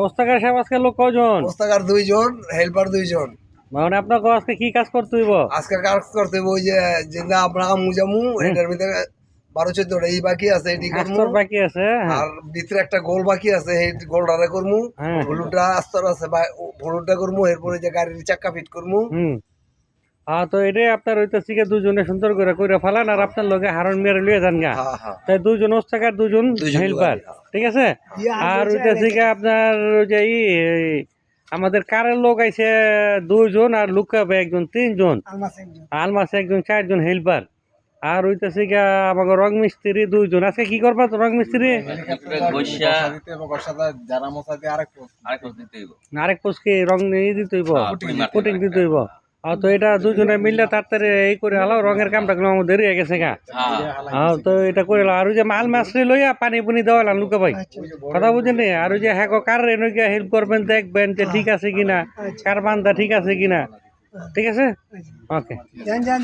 ওস্তাকার সাহেব আজকে লোক কজন? ওস্তাকার 2 জন, হেল্পার 2 জন। মানে আপনাকে আজকে কি কাজ করতে হইব? আজকে কাজ করতে হইব ওই যে না আমরা আমু জামু এটার ভিতরে 12-14টা ই বাকি আছে এটি করমু। আস্তর বাকি আছে, হ্যাঁ। আর ভিতরে একটা গোল বাকি আছে এই গোলটারে করমু। হ্যাঁ। হলুদটা আস্তর আছে হলুদটা করমু এরপরে যে গাড়ির চাক্কা ফিট করমু। তো এটাই আপনার হইতেছে কি দুজনে সুন্দর করে কইরা ফেলান আর আপনার লগে হারন মেরে লইয়া যান গা। হ্যাঁ হ্যাঁ তাই দুজন ওস্তাকার দুজন হেল্পার, ঠিক আছে। আর হইতেছে কি আপনার ওই যে আমাদের কারের লোক আইছে 2 জন আর লুকাবে একজন 3 জন, আলমাস একজন 4 জন হেল্পার। আর হইতেছে গা আমাকে রং মিস্ত্রি 2 জন। আজকে কি করবা তো রং মিস্ত্রি? আরেক পোস্ট কি রং নিয়ে দিতে হইব, পুটিং দিতে হইব। তো এটা দুজনে মিললে তাড়াতাড়ি এই করে আলাও রঙের কামটা গুলো আমার দেরি হয়ে গেছে গা। তো এটা করে আর ওই যে মাল মাছরি লইয়া পানি পুনি দেওয়া লুকা ভাই, কথা বুঝেন। আর ওই যে হ্যাঁ কার এনে হেল্প করবেন, দেখবেন যে ঠিক আছে কিনা, কার বান্ধা ঠিক আছে কিনা, ঠিক আছে। ওকে।